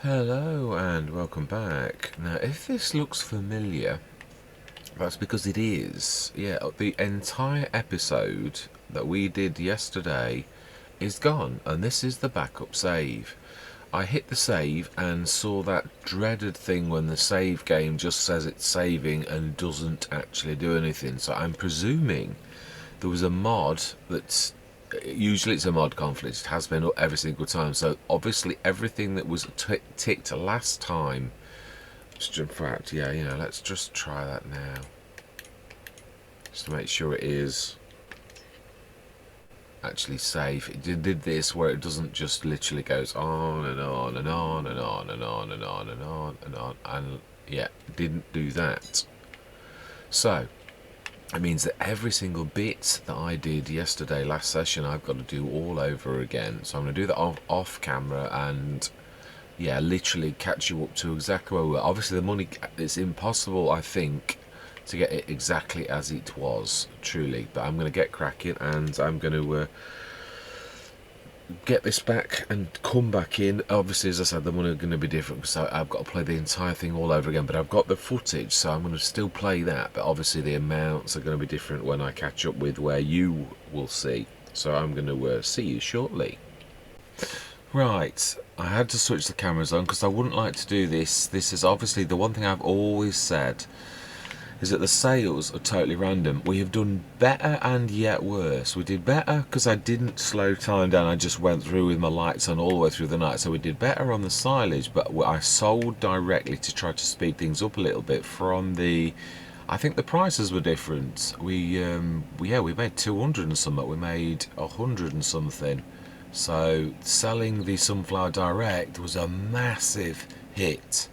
Hello and welcome back. Now, if this looks familiar, that's because it is. Yeah, the entire episode that we did yesterday is gone, and this is the backup save. I hit the save and saw that dreaded thing when the save game just says it's saving and doesn't actually do anything. So I'm presuming there was a mod that's usually it's a mod conflict. It has been every single time. So obviously everything that was ticked last time. In fact, yeah, let's just try that now, just to make sure it is actually safe. It did this where it doesn't just literally goes on and on and on and on and on and on and on and on, and yeah, didn't do that. So it means that every single bit that I did yesterday, last session, I've got to do all over again. So I'm going to do that off camera and, yeah, literally catch you up to exactly where we were. Obviously, the money, it's impossible, I think, to get it exactly as it was, truly. But I'm going to get cracking and I'm going to get this back and come back in. Obviously, as I said, the money are going to be different because I've got to play the entire thing all over again, but I've got the footage, so I'm going to still play that, but obviously the amounts are going to be different when I catch up with where you will see. So I'm going to see you shortly. Right, I had to switch the cameras on because I wouldn't like to do this. This is obviously the one thing I've always said, is that the sales are totally random. We have done better and yet worse. We did better because I didn't slow time down. I just went through with my lights on all the way through the night. So we did better on the silage, but I sold directly to try to speed things up a little bit from the... I think the prices were different. We made 200 and something. We made 100 and something. So selling the sunflower direct was a massive hit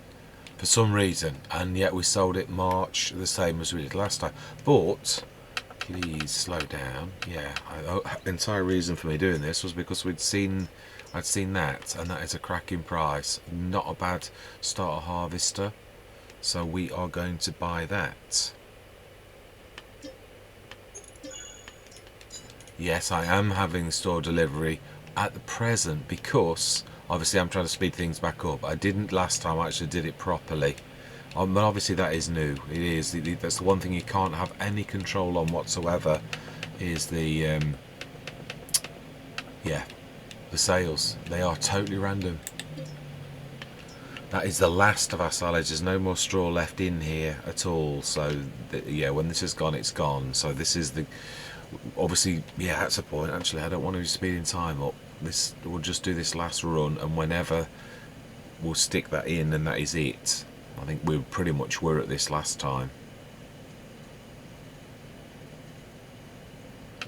for some reason, and yet we sold it March the same as we did last time. But please slow down. Yeah, the entire reason for me doing this was because I'd seen that, and that is a cracking price. Not a bad starter harvester, so we are going to buy that. Yes, I am having store delivery at the present because obviously I'm trying to speed things back up. I didn't last time. I actually did it properly. But obviously that is new. It is. That's the one thing you can't have any control on whatsoever, is the the sales. They are totally random. That is the last of our silage. There's no more straw left in here at all. So yeah, when this is gone, it's gone. So this is the... Obviously, yeah, that's a point. Actually, I don't want to be speeding time up. We'll just do this last run, and whenever we'll stick that in, and that is it. I think we pretty much were at this last time.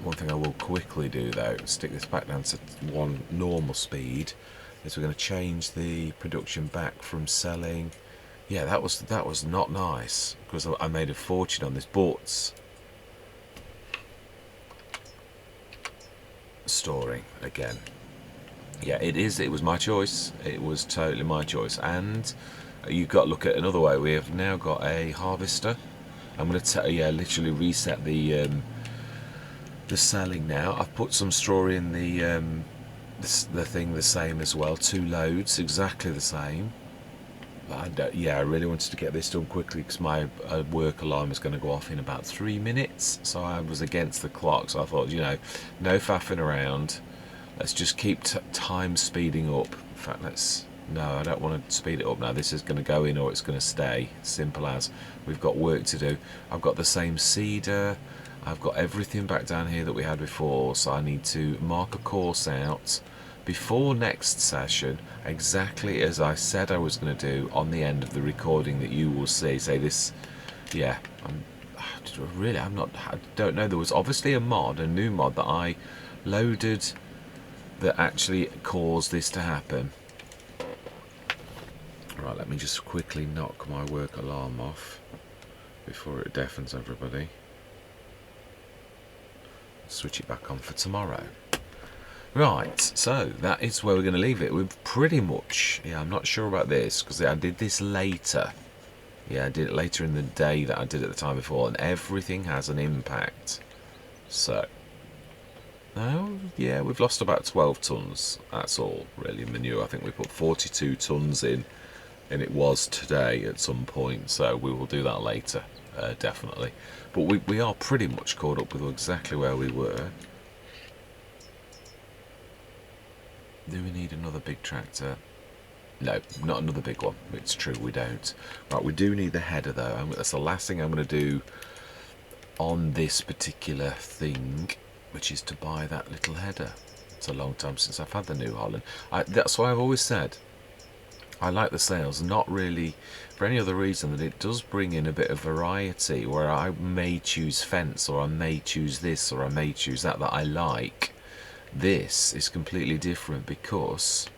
One thing I will quickly do though, stick this back down to one normal speed, is we're going to change the production back from selling. Yeah, that was not nice because I made a fortune on this, but storing again. Yeah, it was my choice. It was totally my choice. And you've got to look at another way. We have now got a harvester. I'm going to literally reset the selling now. I've put some straw in the thing the same as well. 2 loads, exactly the same. I really wanted to get this done quickly because my work alarm is going to go off in about 3 minutes. So I was against the clock. So I thought, no faffing around. Let's just keep time speeding up. In fact, no, I don't want to speed it up now. This is going to go in or it's going to stay. Simple as. We've got work to do. I've got the same seeder. I've got everything back down here that we had before. So I need to mark a course out before next session, exactly as I said I was going to do on the end of the recording that you will see. Say this, yeah, I don't know. There was obviously a new mod that I loaded that actually caused this to happen. Right, let me just quickly knock my work alarm off before it deafens everybody. Switch it back on for tomorrow. Right, so that is where we're going to leave it. We've pretty much, I'm not sure about this because I did this later. Yeah, I did it later in the day that I did it the time before, and everything has an impact. So Oh, yeah, we've lost about 12 tonnes. That's all, really, manure. I think we put 42 tonnes in, and it was today at some point, so we will do that later, definitely. But we are pretty much caught up with exactly where we were. Do we need another big tractor? No, not another big one. It's true, we don't. Right, we do need the header, though. That's the last thing I'm going to do on this particular thing, which is to buy that little header. It's a long time since I've had the New Holland. That's why I've always said I like the sales, not really for any other reason that it does bring in a bit of variety, where I may choose fence, or I may choose this, or I may choose that I like. This is completely different because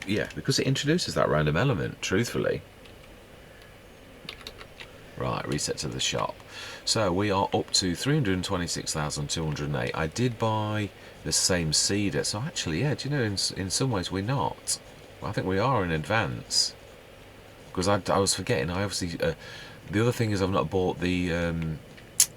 yeah, because it introduces that random element, truthfully. Right, reset to the shop. So we are up to 326,208. I did buy the same seeder, so actually, yeah, do you know, in some ways we're not. I think we are in advance. Because I was forgetting, I obviously... the other thing is I've not bought the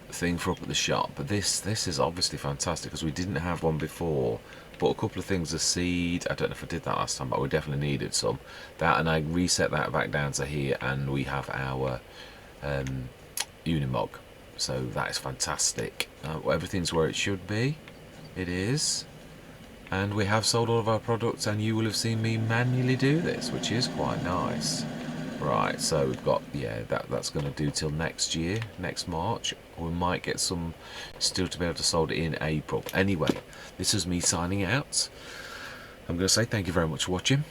thing for up at the shop, but this is obviously fantastic, because we didn't have one before. Bought a couple of things of seed. I don't know if I did that last time, but we definitely needed some. That, and I reset that back down to here, and we have our Unimog. So that is fantastic. Everything's where it should be. It is. And we have sold all of our products, and you will have seen me manually do this, which is quite nice. Right, so we've got, yeah, that's going to do till next year, next March. We might get some still to be able to sold it in April. Anyway, this is me signing out. I'm going to say thank you very much for watching.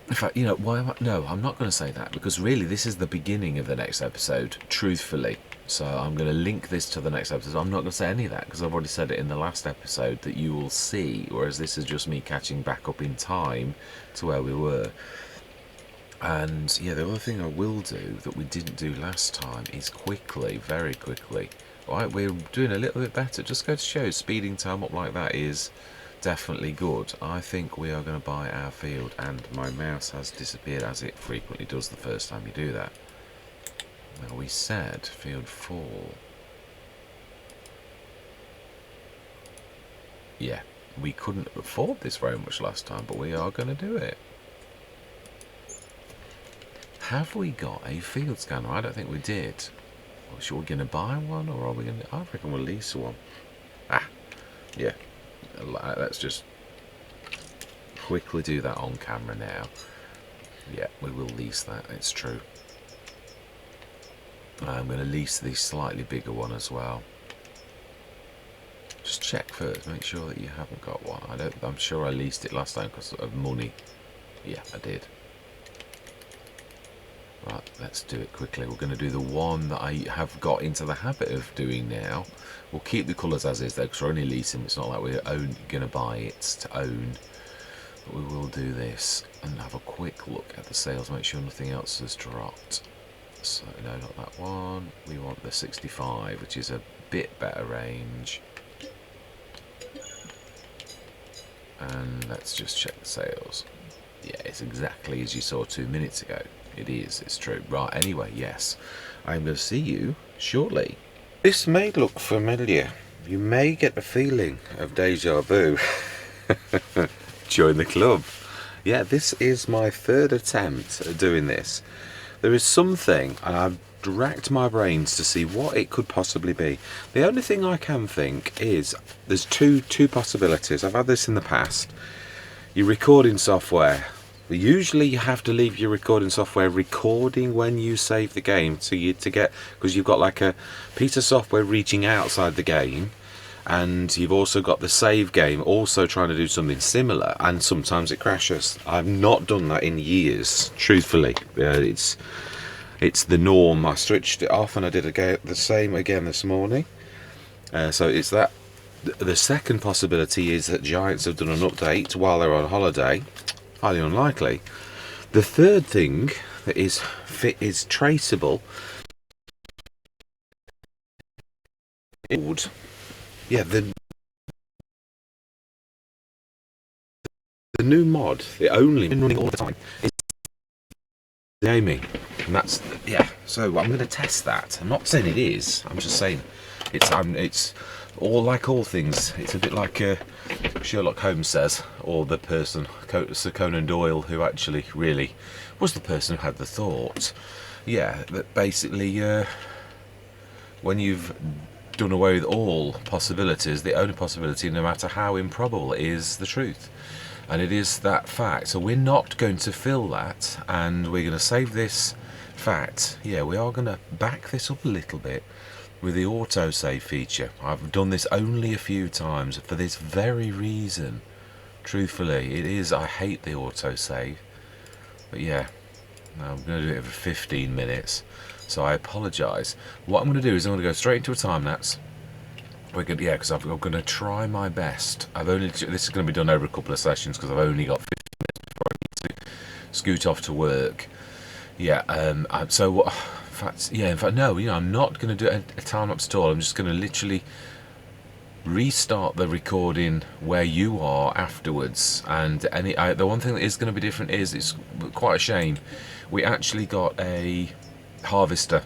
In fact, you know, why am I... No, I'm not going to say that, because really this is the beginning of the next episode, truthfully. So I'm going to link this to the next episode. I'm not going to say any of that, because I've already said it in the last episode that you will see, whereas this is just me catching back up in time to where we were. And yeah, the other thing I will do that we didn't do last time is quickly, very quickly. Right, we're doing a little bit better. Just go to show, speeding time up like that is definitely good. I think we are going to buy our field, and my mouse has disappeared, as it frequently does the first time you do that. Now, we said field 4. Yeah, we couldn't afford this very much last time, but we are going to do it. Have we got a field scanner? I don't think we did. Are we going to buy one, or are we going to... I reckon we'll lease one. Yeah. Let's just quickly do that on camera now. Yeah, we will lease that, it's true. I'm going to lease the slightly bigger one as well. Just check first, make sure that you haven't got one. I'm sure I leased it last time because of money. Yeah, I did. Right, let's do it quickly. We're going to do the one that I have got into the habit of doing now. We'll keep the colours as is though, because we're only leasing. It's not like we're going to buy it to own. But we will do this and have a quick look at the sales, make sure nothing else has dropped. So, no, not that one. We want the 65, which is a bit better range. And let's just check the sales. Yeah, it's exactly as you saw 2 minutes ago. It is, it's true. Right, anyway, yes. I'm going to see you shortly. This may look familiar. You may get a feeling of deja vu. Join the club. Yeah, this is my third attempt at doing this. There is something, and I've racked my brains to see what it could possibly be. The only thing I can think is there's two possibilities. I've had this in the past. Your recording software. Usually you have to leave your recording software recording when you save the game to get, because you've got like a piece of software reaching outside the game, and you've also got the save game also trying to do something similar, and sometimes it crashes. I've not done that in years, truthfully. It's the norm. I switched it off and I did the same again this morning. So it's that. The second possibility is that Giants have done an update while they're on holiday. Highly unlikely. The third thing that is traceable. Yeah, the new mod, the only running all the time, is gaming. and that's, yeah, so I'm going to test that. I'm not saying it is, I'm just saying it's all like all things. It's a bit like Sherlock Holmes says, or the person, Sir Conan Doyle, who actually really was the person who had the thought. Yeah, that basically when you've done away with all possibilities, the only possibility, no matter how improbable, is the truth. And it is that fact. So we're not going to fill that, and we're going to save this fact. Yeah, we are going to back this up a little bit with the autosave feature. I've done this only a few times for this very reason. Truthfully, it is, I hate the autosave. But yeah, I'm going to do it for 15 minutes. So I apologise. What I'm going to do is I'm going to go straight into a time lapse. We're good, yeah, because I'm going to try my best. This is going to be done over a couple of sessions because I've only got 15 minutes before I need to scoot off to work. Yeah, so what? In fact, no. I'm not going to do a time lapse at all. I'm just going to literally restart the recording where you are afterwards. And the one thing that is going to be different is, it's quite a shame, we actually got a harvester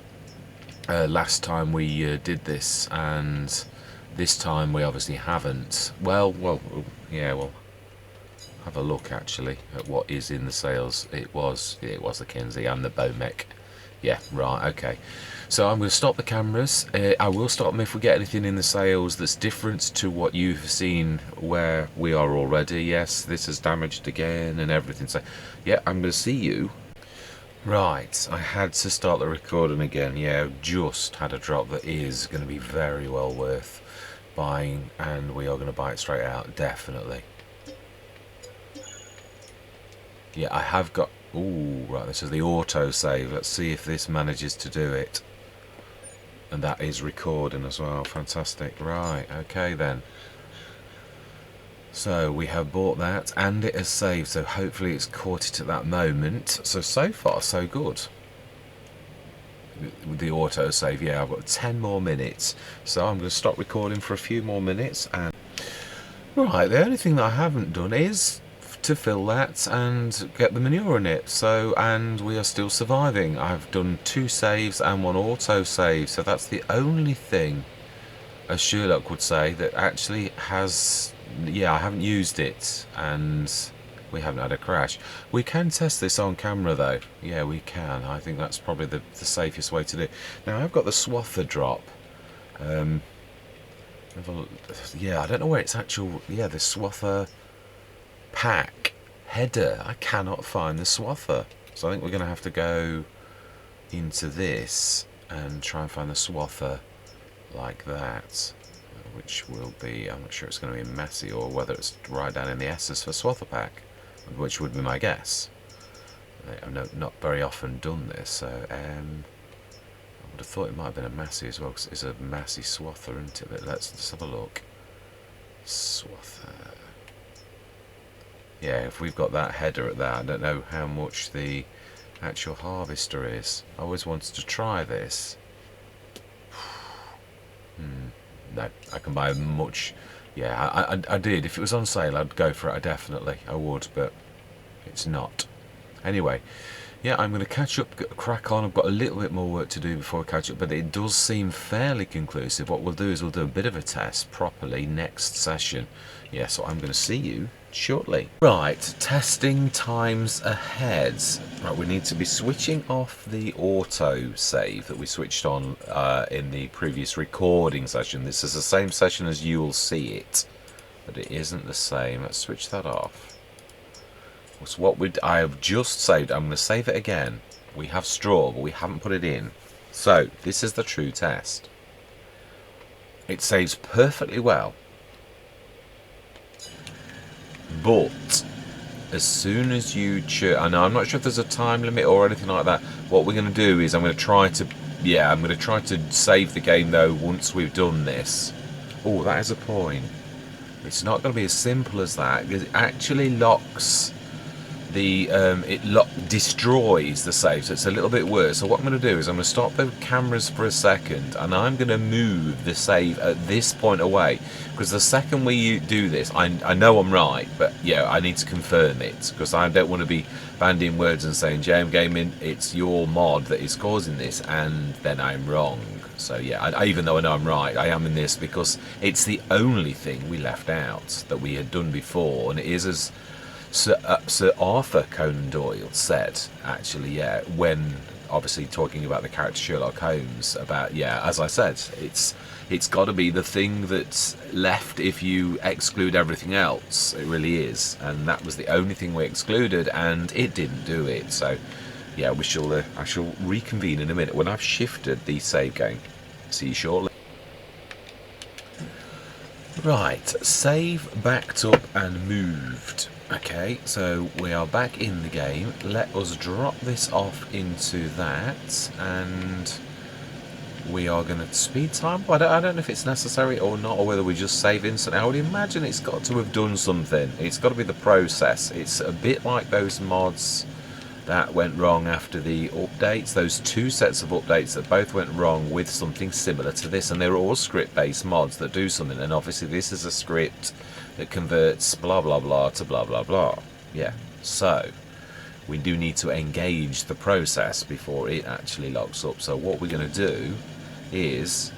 last time we did this, and this time we obviously haven't. Well, yeah, we'll have a look actually at what is in the sales. It was the Kinsey and the Bomec. Yeah, right, okay. So I'm going to stop the cameras. I will stop them if we get anything in the sales that's different to what you've seen where we are already. Yes, this is damaged again and everything. So, yeah, I'm going to see you. Right, I had to start the recording again. Yeah, just had a drop that is going to be very well worth buying, and we are going to buy it straight out, definitely. Yeah, I have got, ooh, right, this is the auto save. Let's see if this manages to do it. And that is recording as well. Fantastic. Right, okay then. So we have bought that and it has saved, so hopefully it's caught it at that moment. So far so good with the auto save. Yeah, I've got 10 more minutes, so I'm going to stop recording for a few more minutes. And right, the only thing that I haven't done is to fill that and get the manure in it. So, and we are still surviving. I've done 2 saves and 1 auto save, so that's the only thing, as Sherlock would say, that actually has, yeah, I haven't used it and we haven't had a crash. We can test this on camera though. Yeah, we can. I think that's probably the safest way to do it. Now I've got the swather drop. Yeah, I don't know where it's actual. Yeah, the swather pack header. I cannot find the swather, so I think we're going to have to go into this and try and find the swather like that, which will be, I'm not sure it's going to be in Massey or whether it's right down in the S's for swather pack, which would be my guess. I've not very often done this, so I would have thought it might have been a Massey as well, because it's a Massey swather, isn't it? But let's just have a look. Swather. Yeah, if we've got that header at that, I don't know how much the actual harvester is. I always wanted to try this. No, I can buy much. Yeah, I did. If it was on sale, I'd go for it. I would, but it's not. Anyway, yeah, I'm going to catch up, crack on. I've got a little bit more work to do before I catch up, but it does seem fairly conclusive. What we'll do is we'll do a bit of a test properly next session. Yeah, so I'm going to see you shortly. Right, testing times ahead. Right, we need to be switching off the auto save that we switched on in the previous recording session. This is the same session as you will see it, but it isn't the same. Let's switch that off. So I have just saved. I'm going to save it again. We have straw, but we haven't put it in. So this is the true test. It saves perfectly well. But as soon as you I know, I'm not sure if there's a time limit or anything like that. What we're going to do is I'm going to try to save the game though once we've done this. Oh, that is a point. It's not going to be as simple as that, because it actually locks the destroys the save, so it's a little bit worse. So what I'm going to do is I'm going to stop the cameras for a second, and I'm going to move the save at this point away, because the second we do this, I know I'm right, but yeah, I need to confirm it, because I don't want to be bandying words and saying, JM Gaming, it's your mod that is causing this, and then I'm wrong. So yeah, even though I know I'm right, I am in this because it's the only thing we left out that we had done before, and it is as Sir Arthur Conan Doyle said, actually, yeah, when obviously talking about the character Sherlock Holmes, about, yeah, as I said, it's got to be the thing that's left if you exclude everything else. It really is, and that was the only thing we excluded, and it didn't do it. So yeah, I shall reconvene in a minute when I've shifted the save game. See you shortly. Right, save backed up and moved. Okay, so we are back in the game. Let us drop this off into that, and we are going to speed time. I don't know if it's necessary or not, or whether we just save instantly. I would imagine it's got to have done something. It's got to be the process. It's a bit like those mods that went wrong after the updates, those two sets of updates that both went wrong with something similar to this, and they were all script based mods that do something, and obviously this is a script that converts blah blah blah to blah blah blah. Yeah, so we do need to engage the process before it actually locks up. So what we're going to do is,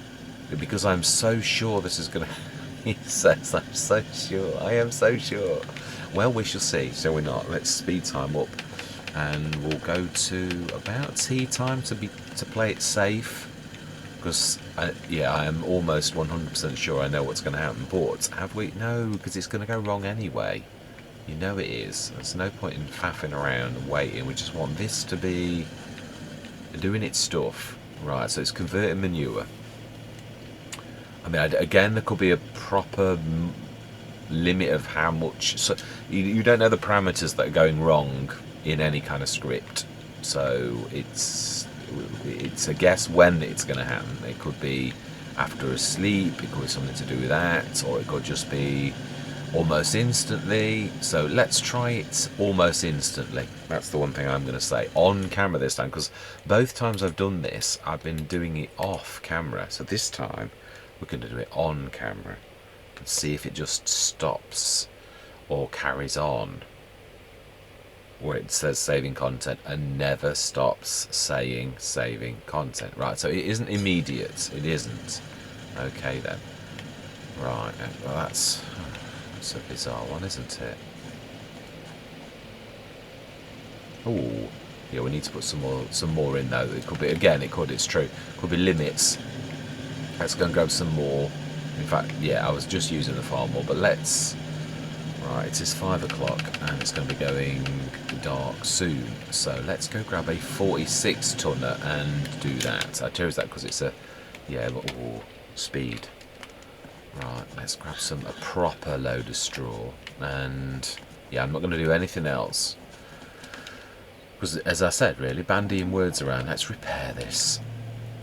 because I'm so sure this is going to he says I'm so sure, I am so sure, well, we shall see, shall we not? Let's speed time up, and we'll go to about tea time to play it safe, because yeah, I am almost 100% sure I know what's going to happen. But have we? No, because it's going to go wrong anyway. You know it is. There's no point in faffing around and waiting. We just want this to be doing its stuff. Right, so it's converting manure. I mean, again, there could be a proper limit of how much. So you don't know the parameters that are going wrong in any kind of script, so it's a guess when it's going to happen. It could be after a sleep, it could be something to do with that, or it could just be almost instantly. So let's try it almost instantly. That's the one thing I'm going to say on camera this time, because both times I've done this, I've been doing it off camera. So this time we're going to do it on camera and see if it just stops or carries on, where it says saving content and never stops saying saving content. Right, so it isn't immediate. It isn't. Okay then. Right, well that's a bizarre one, isn't it? Oh, yeah, we need to put some more in though. It could be, again, it's true. It could be limits. Let's go and grab some more. In fact, yeah, I was just using the far more, but let's. Right, it is 5 o'clock and it's going to be going dark soon, so let's go grab a 46 tonner and do that. I chose that because it's a, yeah, speed. Right, let's grab a proper load of straw, and yeah, I'm not going to do anything else because, as I said, really bandying words around. Let's repair this.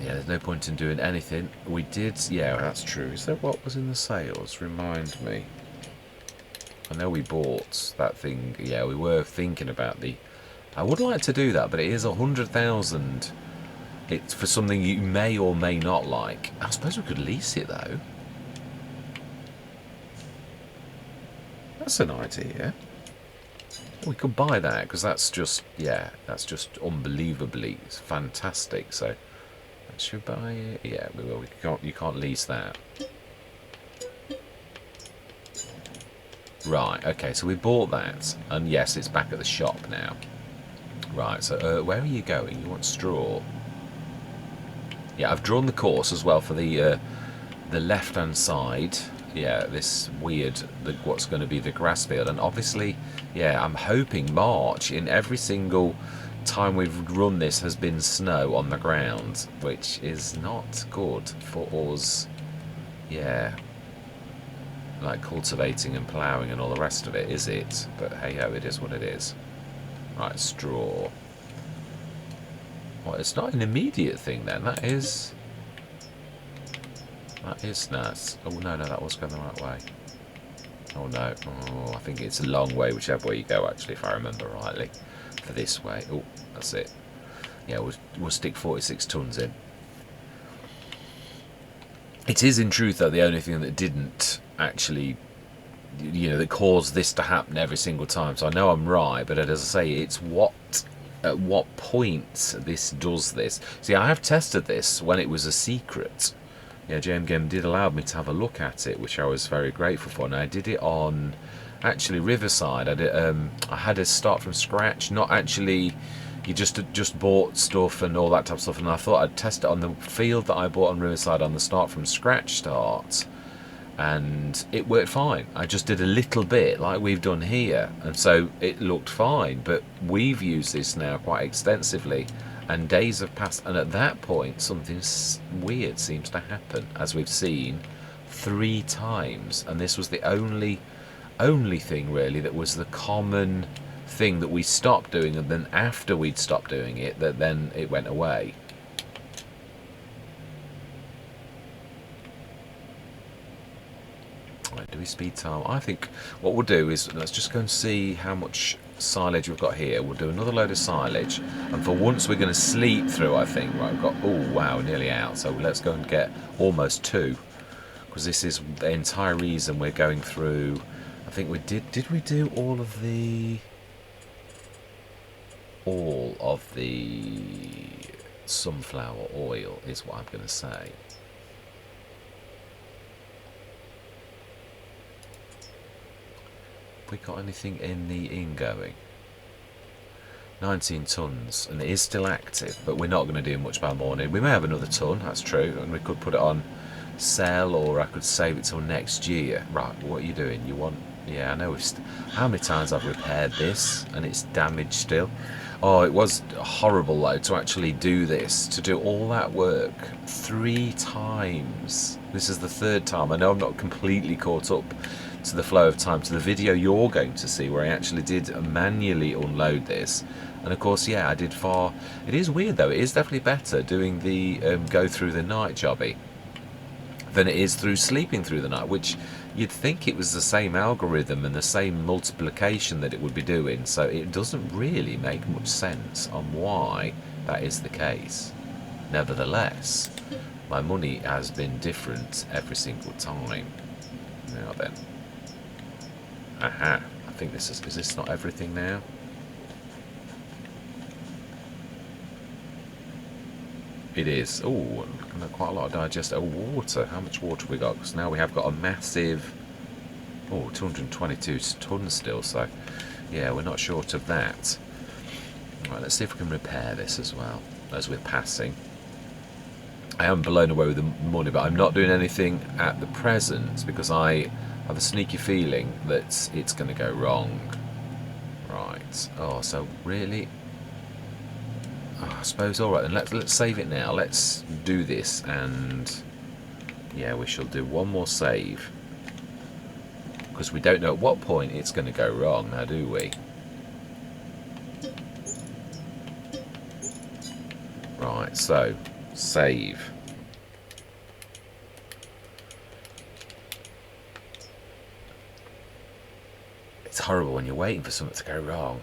Yeah, there's no point in doing anything. We did, yeah, that's true. Is that what was in the sales? Remind me. I know we bought that thing. Yeah, we were thinking about the. I would like to do that, but it is 100,000. It's for something you may or may not like. I suppose we could lease it though. That's an idea. We could buy that because that's just, yeah, that's just unbelievably fantastic. So, should we buy it? Yeah, we will. You can't lease that. Right, okay, so we bought that, and yes, it's back at the shop now. Right, so where are you going? You want straw? Yeah, I've drawn the course as well for the left-hand side. Yeah, this weird, what's going to be the grass field, and obviously, yeah, I'm hoping March, in every single time we've run this, has been snow on the ground, which is not good for us. Yeah. Like cultivating and ploughing and all the rest of it, is it? But hey ho, it is what it is. Right, straw. Well, it's not an immediate thing then. That is nice. Oh no, that was going the right way. Oh no, oh, I think it's a long way whichever way you go actually, if I remember rightly, for this way. Oh, that's it. Yeah, we'll stick 46 tonnes in. It is in truth though the only thing that didn't actually, you know, that caused this to happen every single time. So I know I'm right, but as I say, it's at what point this does this. See, I have tested this when it was a secret. Yeah, JM Game did allow me to have a look at it, which I was very grateful for. And I did it on actually Riverside. I had to start from scratch, not actually. You just bought stuff and all that type of stuff, and I thought I'd test it on the field that I bought on Riverside on the start from scratch start, and it worked fine. I just did a little bit like we've done here, and so it looked fine. But we've used this now quite extensively, and days have passed, and at that point something weird seems to happen, as we've seen 3 times, and this was the only thing really that was the common thing that we stopped doing, and then after we'd stopped doing it, that then it went away. Right, do we speed time? I think what we'll do is let's just go and see how much silage we've got here. We'll do another load of silage, and for once we're going to sleep through, I think. Right, we've got, oh wow, nearly out, so let's go and get almost 2, because this is the entire reason we're going through. I think we did we do all of the sunflower oil is what I'm going to say. Have we got anything in the ingoing? 19 tonnes, and it is still active, but we're not going to do much by morning. We may have another tonne, that's true, and we could put it on sell, or I could save it till next year. Right, what are you doing? You want... Yeah, I know. How many times I've repaired this and it's damaged still. Oh, it was horrible though to actually do this, to do all that work 3 times. This is the 3rd time. I know I'm not completely caught up to the flow of time, to the video you're going to see where I actually did manually unload this. And of course, yeah, I did far... It is weird though, it is definitely better doing the go through the night jobby than it is through sleeping through the night, which you'd think it was the same algorithm and the same multiplication that it would be doing, so it doesn't really make much sense on why that is the case. Nevertheless, my money has been different every single time. Now then. Aha, I think this is this not everything now? It is. Oh, quite a lot of digest. Oh, water. How much water have we got? Because now we have got a massive... Oh, 222 tonnes still, so... Yeah, we're not short of that. Right, let's see if we can repair this as well, as we're passing. I am blown away with the money, but I'm not doing anything at the present, because I have a sneaky feeling that it's going to go wrong. Right. Oh, so really... Oh, I suppose, alright then, let's save it now. Let's do this, and yeah, we shall do one more save, because we don't know at what point it's going to go wrong now, do we? Right, so save. It's horrible when you're waiting for something to go wrong.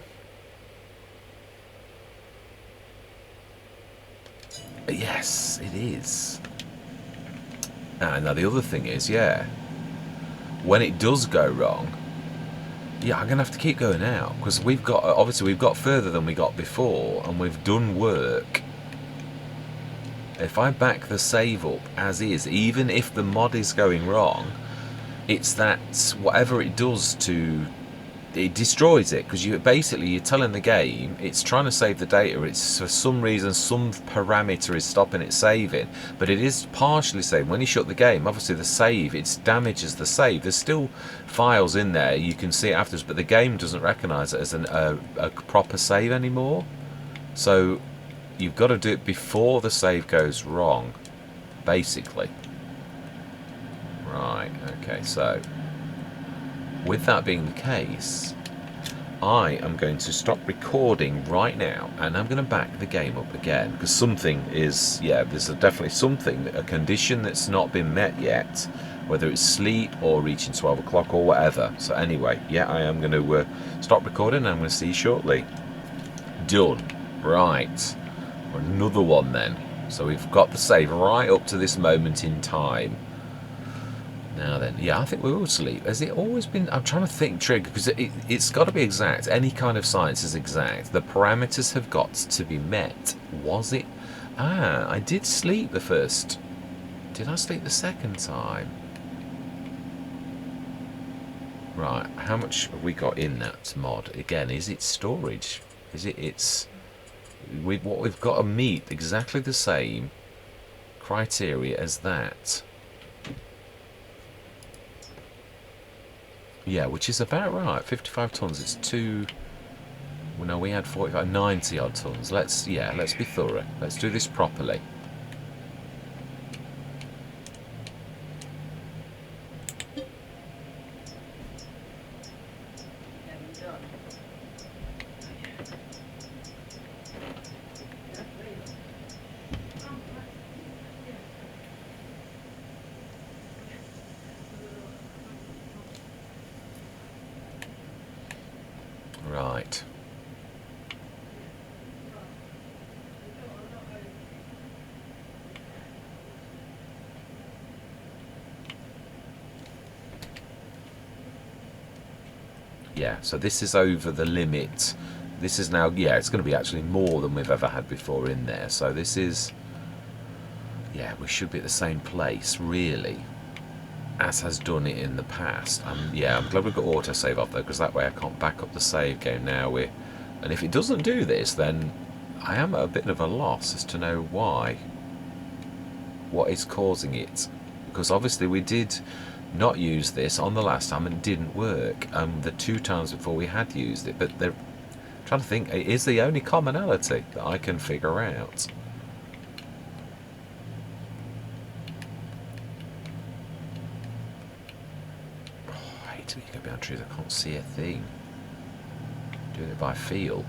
Yes, it is. Now the other thing is, yeah, when it does go wrong, yeah, I'm going to have to keep going out, because we've got, obviously we've got further than we got before, and we've done work. If I back the save up as is, even if the mod is going wrong, it's that whatever it does to... It destroys it, because you're telling the game it's trying to save the data, it's for some reason some parameter is stopping it saving, but it is partially saving. When you shut the game, obviously the save, it damages the save. There's still files in there, you can see it afterwards, but the game doesn't recognise it as a proper save anymore. So you've got to do it before the save goes wrong, basically. Right, okay, so with that being the case, I am going to stop recording right now, and I'm going to back the game up again, because something is, yeah, there's definitely something, a condition that's not been met yet, whether it's sleep or reaching 12 o'clock or whatever. So anyway, yeah, I am going to stop recording and I'm going to see you shortly. Done. Right. Another one then. So we've got the save right up to this moment in time. Now then, yeah, I think we will sleep. Has it always been... I'm trying to think, Trigger, because it's got to be exact. Any kind of science is exact. The parameters have got to be met. Was it? Ah, I did sleep the first... Did I sleep the second time? Right, how much have we got in that mod? Again, is it storage? Is it... It's... what we've got to meet exactly the same criteria as that. Yeah, which is about right. 55 tons. It's two. Well, no, we had 45, 90 odd tons. Let's be thorough. Let's do this properly. Right. Yeah, so this is over the limit. This is now, yeah, it's going to be actually more than we've ever had before in there. So this is, yeah, we should be at the same place, really, as has done it in the past. Yeah, I'm glad we've got autosave up though, because that way I can't back up the save game now. And if it doesn't do this, then I am at a bit of a loss as to know why. What is causing it? Because obviously we did not use this on the last time and it didn't work. The 2 times before we had used it, but they're trying to think, it is the only commonality that I can figure out. I hate to go behind trees, I can't see a thing. Doing it by feel.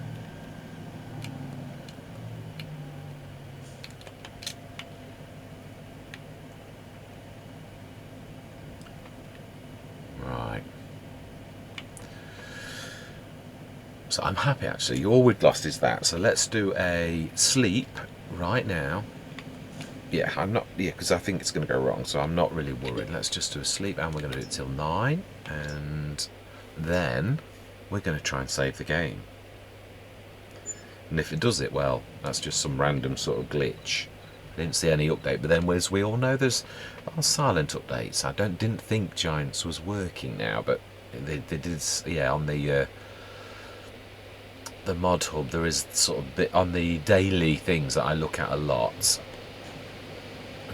Right. So I'm happy actually. All we've lost is that. So let's do a sleep right now. Yeah, I'm not, yeah, because I think it's going to go wrong, so I'm not really worried. Let's just do a sleep, and we're going to do it till 9, and then we're going to try and save the game. And if it does it, well, that's just some random sort of glitch. I didn't see any update, but then as we all know, there's silent updates. I didn't think Giants was working now, but they did, yeah, on the mod hub there is sort of bit on the daily things that I look at a lot.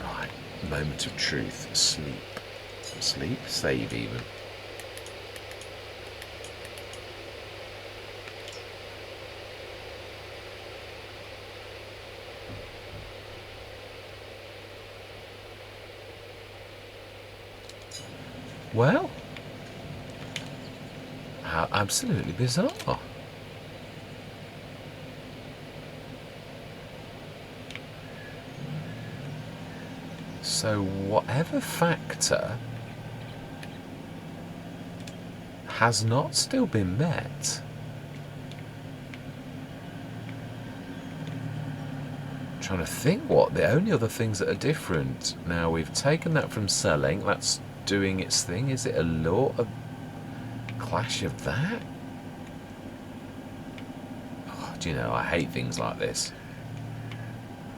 Right, moment of truth. Sleep, save even. Well, how absolutely bizarre. So whatever factor has not still been met. I'm trying to think what the only other things that are different. Now we've taken that from selling, that's doing its thing. Is it a law of clash of that? Oh, do you know, I hate things like this.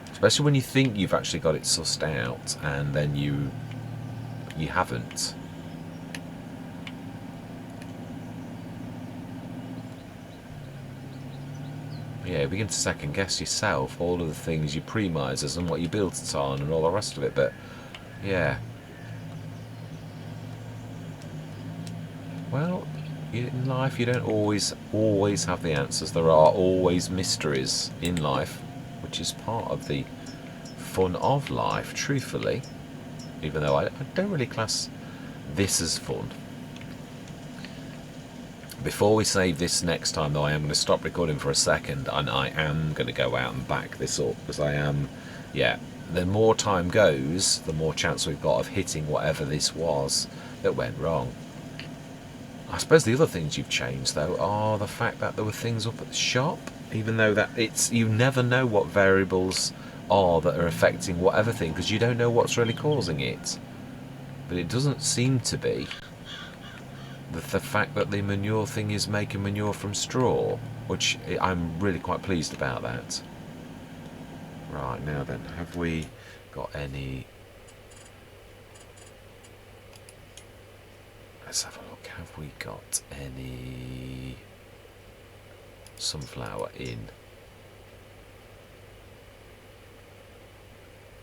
Especially when you think you've actually got it sussed out and then you haven't. Yeah, you begin to second guess yourself, all of the things, your premisers and what you built it on and all the rest of it, but yeah. Well, in life you don't always have the answers. There are always mysteries in life, which is part of the fun of life, truthfully, even though I don't really class this as fun. Before we save this next time though, I am going to stop recording for a second and I am going to go out and back this up, because I am, yeah, the more time goes, the more chance we've got of hitting whatever this was that went wrong. I suppose the other things you've changed though are the fact that there were things up at the shop, even though that it's, you never know what variables are that are affecting whatever thing, because you don't know what's really causing it. But it doesn't seem to be the fact that the manure thing is making manure from straw, which I'm really quite pleased about that. Right, now then, have we got any... Let's have a look. Have we got any sunflower in?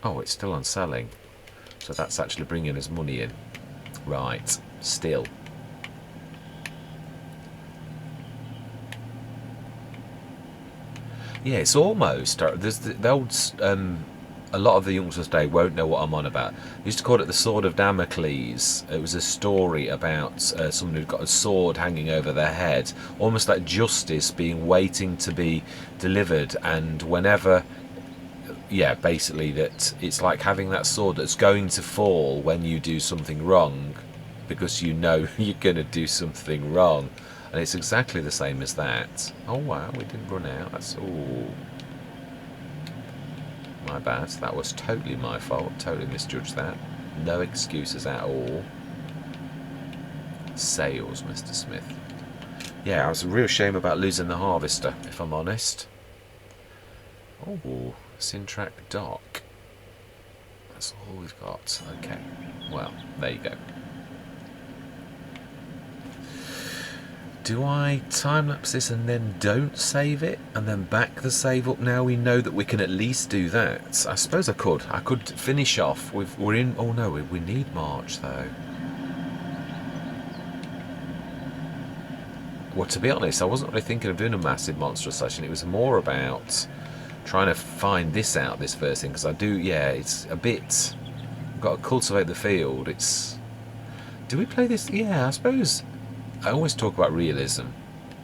Oh, it's still on selling. So that's actually bringing us money in. Right, still. Yeah, it's almost... There's the old... a lot of the youngsters today won't know what I'm on about. I used to call it the Sword of Damocles. It was a story about someone who'd got a sword hanging over their head, almost like justice being waiting to be delivered, and whenever... Yeah, basically that it's like having that sword that's going to fall when you do something wrong, because you know you're going to do something wrong. And it's exactly the same as that. Oh wow, we didn't run out. That's... Ooh. My bad, that was totally my fault, totally misjudged that. No excuses at all. Sales, Mr. Smith. Yeah, I was a real shame about losing the harvester, if I'm honest. Oh, Sintrack Dock. That's all we've got. Okay, well, there you go. Do I time-lapse this and then don't save it and then back the save up? Now we know that we can at least do that. I suppose I could. I could finish off. We're in... Oh no, we need March though. Well, to be honest, I wasn't really thinking of doing a massive monster session. It was more about trying to find this out, this first thing, because I do... Yeah, it's a bit... I've got to cultivate the field. It's... Do we play this? Yeah, I suppose... I always talk about realism.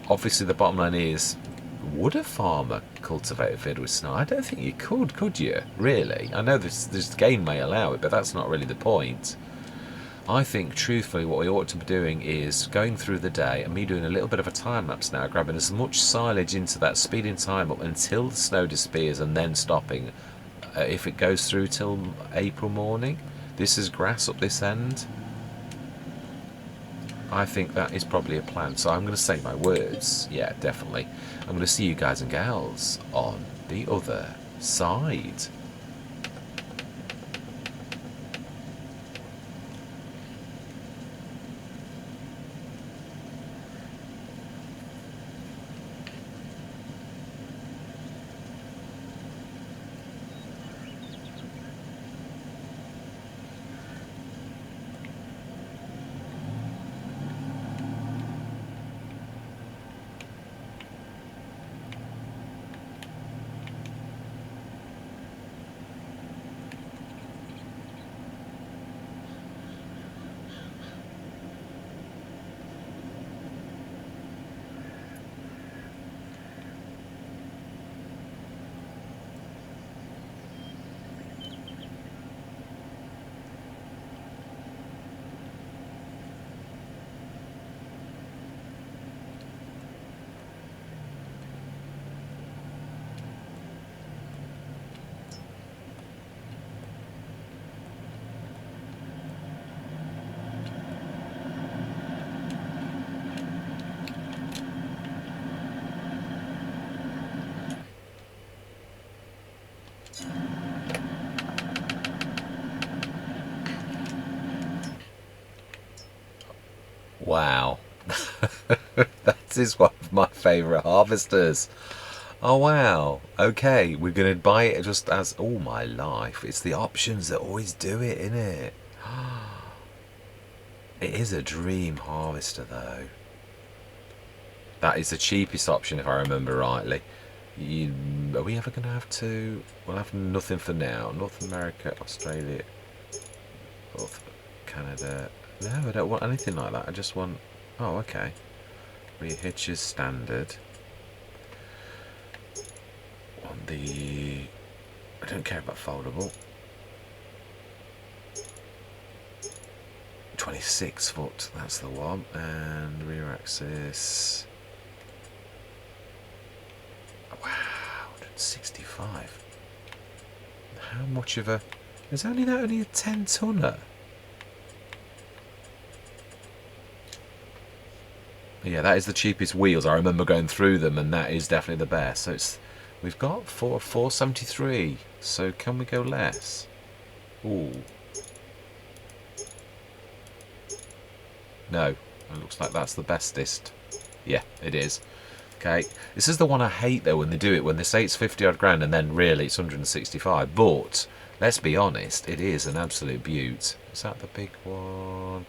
Obviously the bottom line is, would a farmer cultivate a field with snow? I don't think you could you? Really? I know this game may allow it, but that's not really the point. I think, truthfully, what we ought to be doing is going through the day, and me doing a little bit of a time-lapse now, grabbing as much silage into that, speeding time up until the snow disappears, and then stopping. If it goes through till April morning, this is grass up this end. I think that is probably a plan. So I'm going to say my words. Yeah, definitely. I'm going to see you guys and gals on the other side. Wow. That is one of my favourite harvesters. Oh wow. Okay, we're going to buy it just as... Oh my life. It's the options that always do it, isn't it? It is a dream harvester though. That is the cheapest option if I remember rightly. Are we ever going to have to... We'll have nothing for now. North America, Australia, North Canada... No, I don't want anything like that. I just want... Oh, okay. Rear hitches standard. On the... I don't care about foldable. 26 foot, that's the one. And rear axis, wow, 165. How much of a, is only that only a 10 tonner? Yeah, that is the cheapest wheels. I remember going through them, and that is definitely the best. So it's, we've got 473. So can we go less? Ooh. No, it looks like that's the bestest. Yeah, it is. Okay, this is the one I hate though when they do it, when they say it's 50 odd grand and then really it's 165. But let's be honest, it is an absolute beaut. Is that the big one?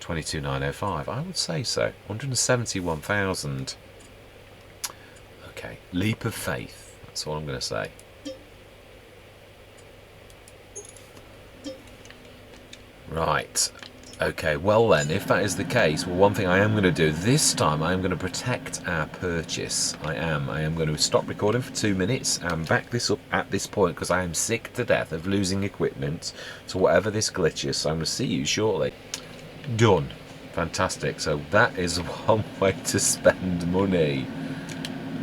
22,905. I would say so. 171,000. Okay, leap of faith. That's all I'm going to say. Right. Okay, well then, if that is the case, well, one thing I am going to do this time, I am going to protect our purchase. I am going to stop recording for 2 minutes and back this up at this point because I am sick to death of losing equipment to whatever this glitch is. So I'm going to see you shortly. Done. Fantastic. So that is one way to spend money.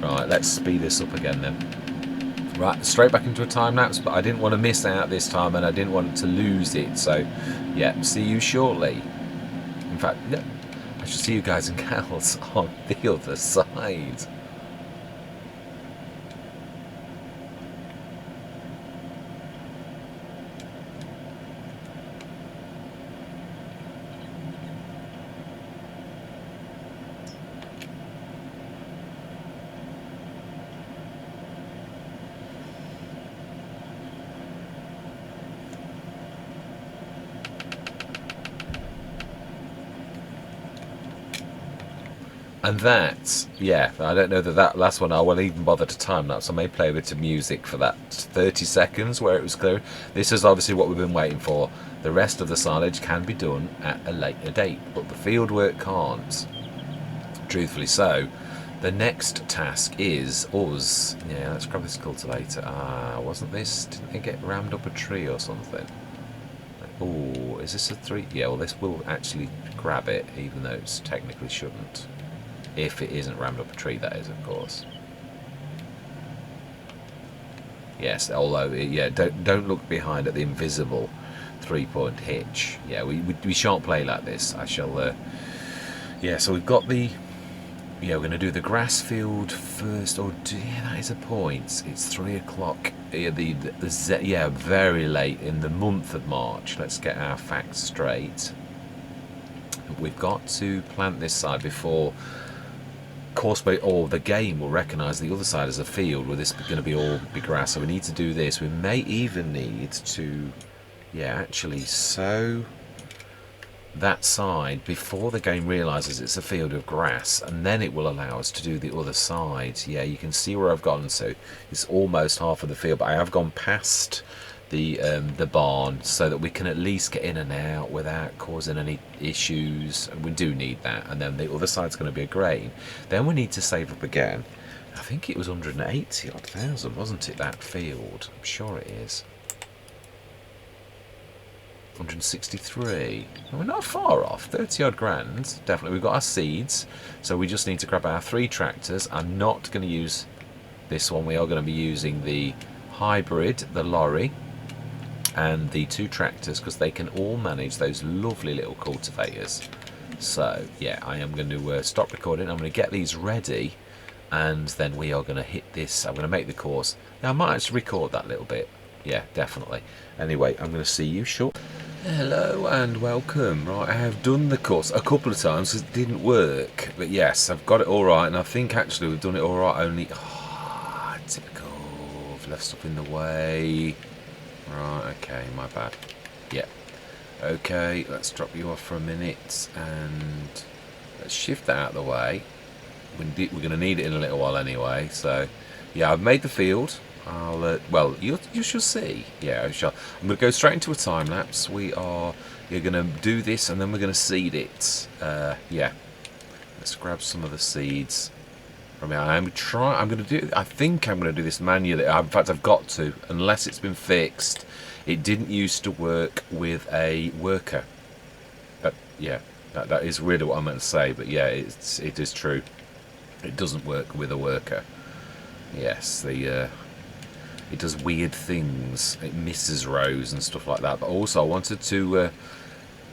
Right, let's speed this up again then. Right, straight back into a time lapse, but I didn't want to miss out this time and I didn't want to lose it. So yeah, see you shortly. In fact, no, I should see you guys and gals on the other side. And that, yeah, I don't know that last one I will even bother to time lapse. I may play a bit of music for that 30 seconds where it was clear. This is obviously what we've been waiting for. The rest of the silage can be done at a later date, but the field work can't. Truthfully so. The next task is us. Yeah, let's grab this cultivator. Wasn't this, didn't it get rammed up a tree or something? Oh, is this a 3? Yeah, well this will actually grab it, even though it technically shouldn't. If it isn't rammed up a tree, that is, of course. Yes, although, yeah, don't look behind at the invisible 3-point hitch. Yeah, we shan't play like this. I shall, yeah, so we've got the, yeah, we're going to do the grass field first. Oh, yeah, that is a point. It's 3 o'clock. Yeah, yeah, very late in the month of March. Let's get our facts straight. We've got to plant this side before Courseway or the game will recognise the other side as a field where this is going to be all big grass. So we need to do this. We may even need to, yeah, actually sow that side before the game realises it's a field of grass, and then it will allow us to do the other side. Yeah, you can see where I've gone. So it's almost half of the field, but I have gone past the barn so that we can at least get in and out without causing any issues, and we do need that. And then the other side's going to be a grain. Then we need to save up again. I think it was 180 odd thousand, wasn't it, that field? I'm sure it is. 163. And we're not far off. 30 odd grand, definitely. We've got our seeds, so we just need to grab our 3 tractors. I'm not going to use this one. We are going to be using the hybrid, the lorry, and the 2 tractors, because they can all manage those lovely little cultivators. So yeah, I am going to stop recording. I'm going to get these ready, and then we are going to hit this. I'm going to make the course. Now I might actually record that little bit. Yeah, definitely. Anyway, I'm going to see you short. Hello and welcome. Right, I have done the course a couple of times. It didn't work, but yes, I've got it all right, and I think actually we've done it all right. Only typical, I've left stuff in the way. Right, okay, my bad. Yeah. Okay, let's drop you off for a minute and let's shift that out of the way. We're going to need it in a little while anyway. So, yeah, I've made the field. Well, you shall see. Yeah, I shall. I'm going to go straight into a time lapse. You're going to do this and then we're going to seed it. Yeah. Let's grab some of the seeds. I mean, I think I'm going to do this manually. In fact, I've got to, unless it's been fixed. It didn't used to work with a worker. yeah, that is really what I meant to say. But yeah, it is true. It doesn't work with a worker. Yes, it does weird things. It misses rows and stuff like that. But also, I wanted to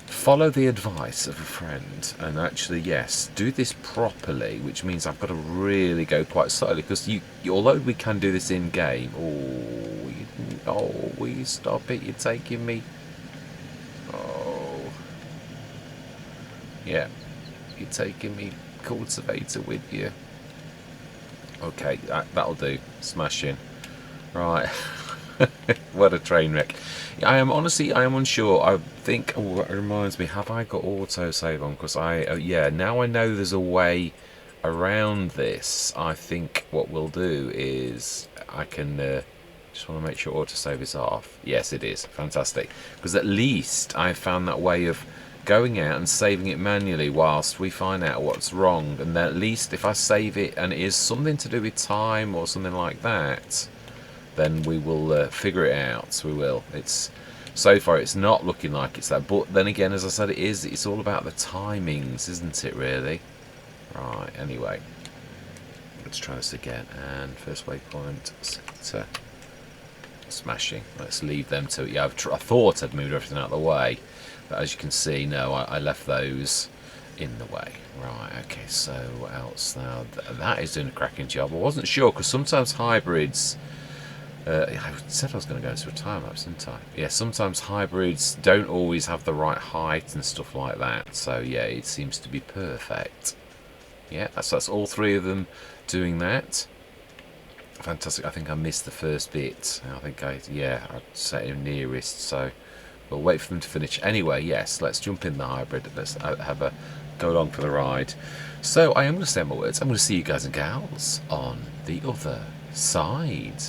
follow the advice of a friend and actually, yes, do this properly, which means I've got to really go quite slowly, because although we can do this in game. Will you stop it? You're taking me. Oh, yeah, you're taking me cultivator with you. Okay, that'll do. Smashing. Right. What a train wreck. I am unsure. I think, oh, that reminds me, have I got autosave on? Because yeah, now I know there's a way around this. I think what we'll do is I can just want to make sure autosave is off. Yes, it is. Fantastic. Because at least I found that way of going out and saving it manually whilst we find out what's wrong. And then at least if I save it and it is something to do with time or something like that, then we will figure it out. We will. So far it's not looking like it's that, but then again, as I said, it's all about the timings, isn't it, really? Right, anyway, let's try this again. And first waypoint sector, smashing. Let's leave them to, yeah, I thought I'd moved everything out of the way, but as you can see, no, I left those in the way. Right, okay, so what else now? That is doing a cracking job. I wasn't sure, because sometimes hybrids, I said I was going to go into a time lapse, didn't I? Yeah, sometimes hybrids don't always have the right height and stuff like that. So yeah, it seems to be perfect. Yeah, that's all three of them doing that. Fantastic. I think I missed the first bit. I think I set him nearest. So we'll wait for them to finish. Anyway, yes, let's jump in the hybrid. Let's have a go along for the ride. So I am going to say my words. I'm going to see you guys and gals on the other side.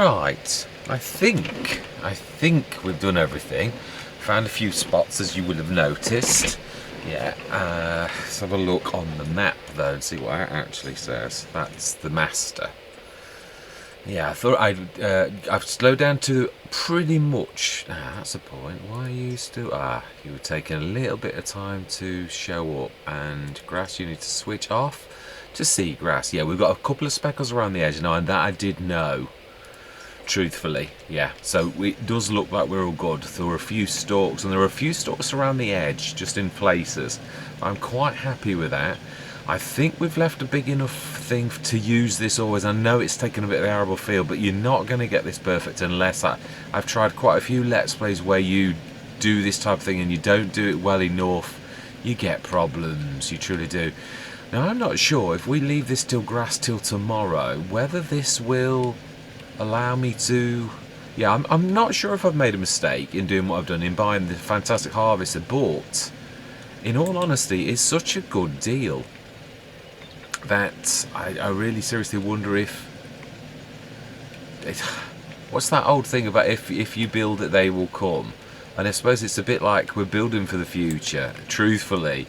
Right, I think we've done everything. Found a few spots, as you would have noticed. Yeah, let's have a look on the map though and see what it actually says. That's the master. Yeah, I thought I've slowed down to pretty much. That's the point. Why are you still? You were taking a little bit of time to show up, and grass you need to switch off to seagrass. Yeah, we've got a couple of speckles around the edge now, and that I did know. Truthfully, yeah. So it does look like we're all good. There were a few stalks, and there were a few stalks around the edge, just in places. I'm quite happy with that. I think we've left a big enough thing to use this always. I know it's taken a bit of the arable feel, but you're not going to get this perfect unless I've tried quite a few Let's Plays where you do this type of thing and you don't do it well enough. You get problems, you truly do. Now, I'm not sure if we leave this till grass till tomorrow, whether this will allow me to... Yeah, I'm not sure if I've made a mistake in doing what I've done in buying the fantastic harvester, but in all honesty, it's such a good deal that I really seriously wonder if... What's that old thing about if you build it, they will come? And I suppose it's a bit like we're building for the future, truthfully,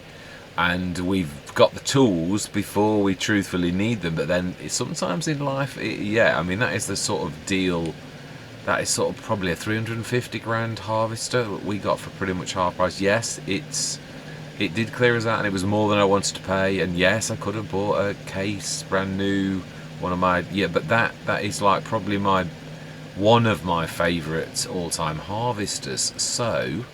and we've got the tools before we truthfully need them, but then sometimes in life, yeah, I mean, that is the sort of deal, that is sort of probably a 350 grand harvester we got for pretty much half price. Yes, it did clear us out, and it was more than I wanted to pay, and yes, I could have bought a case, brand new, one of my, yeah, but that is like probably one of my favourite all-time harvesters. So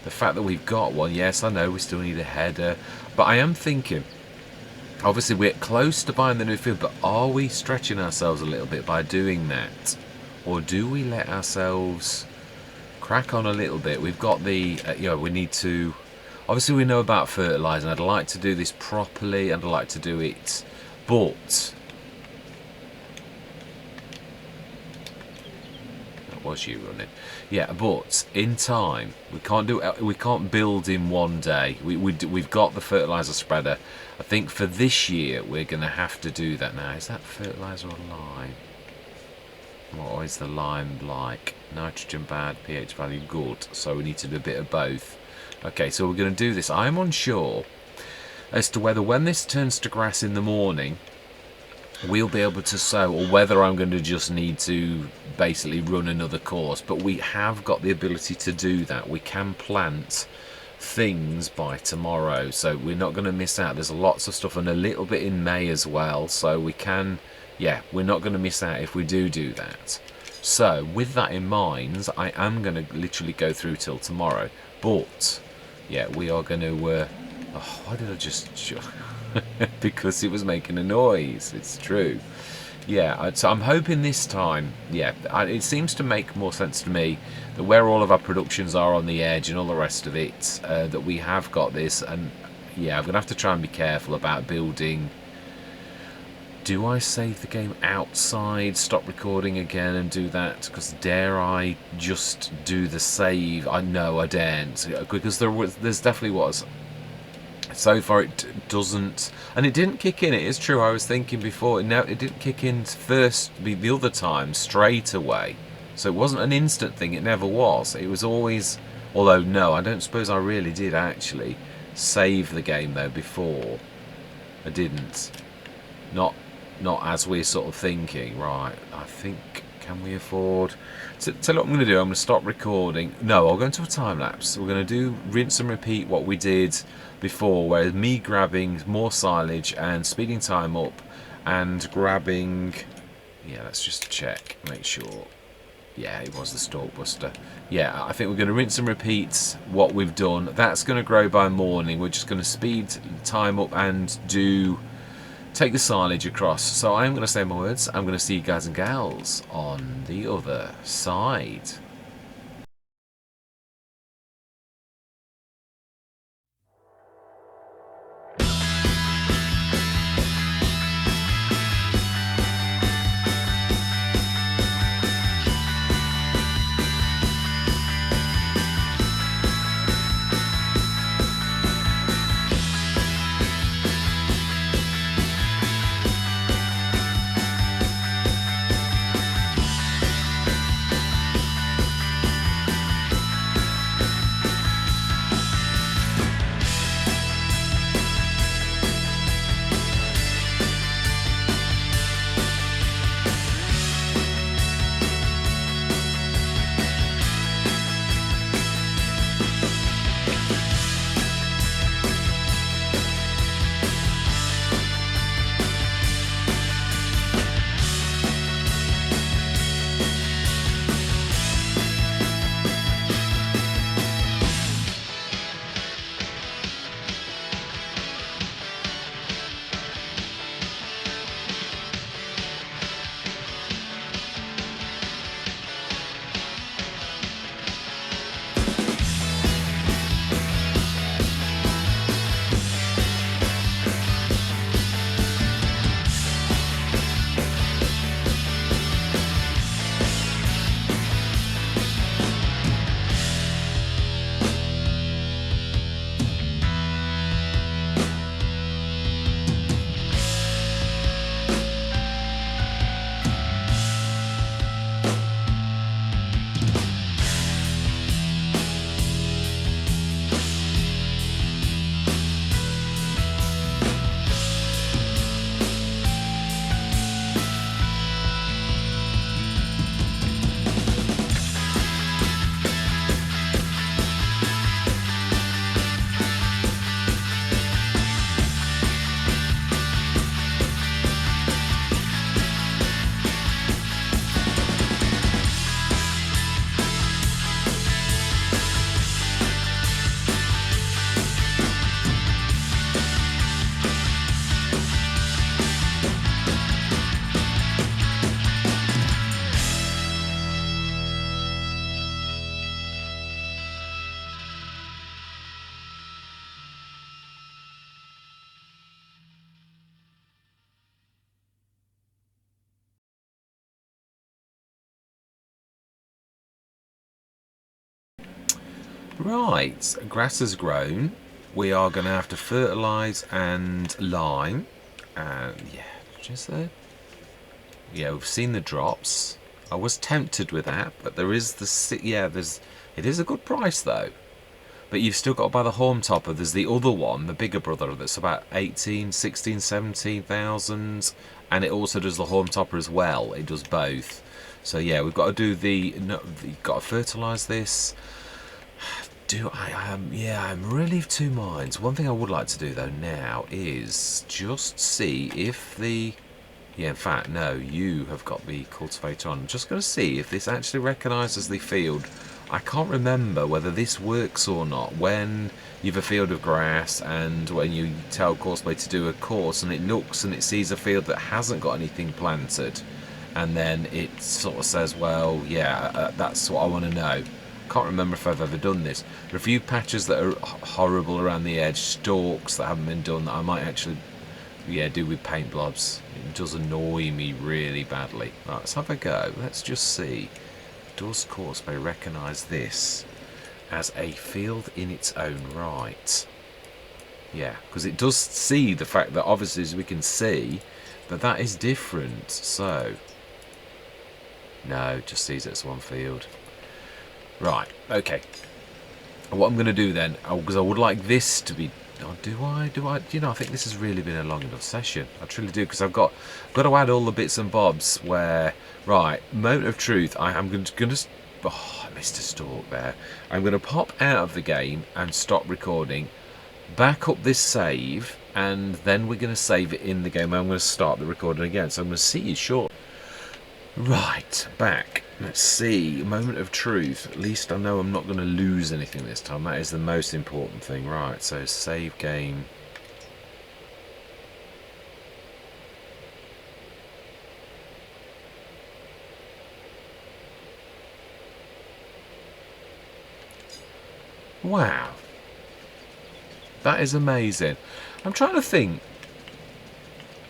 the fact that we've got one, yes, I know we still need a header, but I am thinking, obviously we're close to buying the new field, but are we stretching ourselves a little bit by doing that, or do we let ourselves crack on a little bit? We've got the we need to, obviously we know about fertiliser, and I'd like to do this properly, and I'd like to do it, but was you running? Yeah, but in time we can't build in one day. We've got the fertiliser spreader. I think for this year we're going to have to do that. Now, is that fertiliser or lime? What is the lime like? Nitrogen bad, pH value good, so we need to do a bit of both. Okay, so we're going to do this. I'm unsure as to whether when this turns to grass in the morning we'll be able to sow, or whether I'm going to just need to basically run another course. But we have got the ability to do that. We can plant things by tomorrow, so we're not going to miss out. There's lots of stuff, and a little bit in May as well, so we can, yeah, we're not going to miss out if we do that. So with that in mind, I am going to literally go through till tomorrow, but yeah, we are going to why did I just because it was making a noise, it's true. Yeah, so I'm hoping this time, yeah, it seems to make more sense to me that where all of our productions are on the edge and all the rest of it, that we have got this. And yeah, I'm going to have to try and be careful about building. Do I save the game outside, stop recording again and do that? Because dare I just do the save? I know I daren't, because there's definitely was. So far it doesn't, and it didn't kick in. It is true, I was thinking before, no, it didn't kick in first the other time straight away. So it wasn't an instant thing, it never was. It was always, although no, I don't suppose I really did actually save the game though before. I didn't. Not as we're sort of thinking, right, I think, can we afford... So tell you what I'm going to do, I'm going to stop recording. No, I'll go into a time lapse. We're going to do rinse and repeat what we did before, where me grabbing more silage and speeding time up and grabbing, yeah, let's just check, make sure, yeah, it was the stalk buster. Yeah, I think we're going to rinse and repeat what we've done. That's going to grow by morning. We're just going to speed time up and take the silage across. So I'm going to say my words. I'm going to see you guys and gals on the other side. Right, grass has grown. We are going to have to fertilise and lime. And yeah, just there. Yeah, we've seen the drops. I was tempted with that, but there is the it is a good price though. But you've still got to buy the horn topper. There's the other one, the bigger brother, that's about 18, 16, 17,000, and it also does the horn topper as well. It does both. So yeah, we've got to do you've got to fertilise this. I'm really of two minds. One thing I would like to do though now is just see if in fact, no, you have got the cultivator on. I'm just going to see if this actually recognises the field. I can't remember whether this works or not when you've a field of grass and when you tell Courseway to do a course and it looks and it sees a field that hasn't got anything planted, and then it sort of says, well, yeah, that's what I want to know. Can't remember if I've ever done this. There are a few patches that are horrible around the edge, stalks that haven't been done, that I might actually do with paint blobs. It does annoy me really badly. Right, let's have a go. Let's just see. Does Courseway recognise this as a field in its own right? Yeah, because it does see the fact that obviously, as we can see, that is different. So no, it just sees it as one field. Right, okay. What I'm going to do then, because I would like this to be... Oh, do I? I think this has really been a long enough session. I truly do, because I've got to add all the bits and bobs where... Right, moment of truth. I'm going to... Oh, I missed a stalk there. I'm going to pop out of the game and stop recording. Back up this save, and then we're going to save it in the game. I'm going to start the recording again. So I'm going to see you shortly. Right, back. Let's see. Moment of truth. At least I know I'm not going to lose anything this time. That is the most important thing. Right, so save game. Wow. That is amazing. I'm trying to think.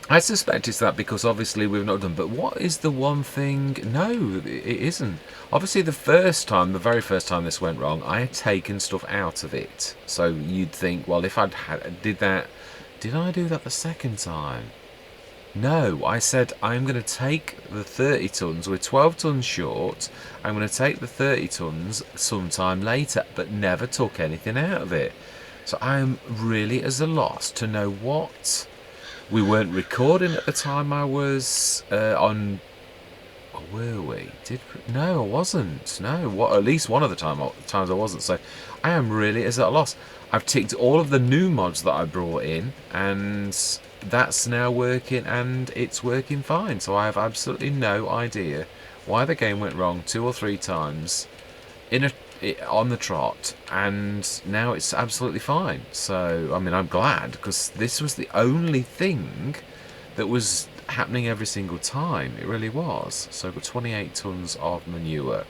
I suspect it's that because obviously we've not done, but what is the one thing? No, it isn't. Obviously the very first time this went wrong, I had taken stuff out of it. So you'd think, well, if did I do that the second time? No, I said I'm going to take the 30 tonnes, we're 12 tonnes short, I'm going to take the 30 tonnes sometime later, but never took anything out of it. So I'm really at a loss to know what... We weren't recording at the time I was on... Or were we? No, I wasn't. No, at least one of the times I wasn't. So I am really at a loss. I've ticked all of the new mods that I brought in, and that's now working, and it's working fine. So I have absolutely no idea why the game went wrong 2 or 3 times on the trot, and now it's absolutely fine. So I mean, I'm glad, because this was the only thing that was happening every single time. It really was. So I've got 28 tonnes of manure.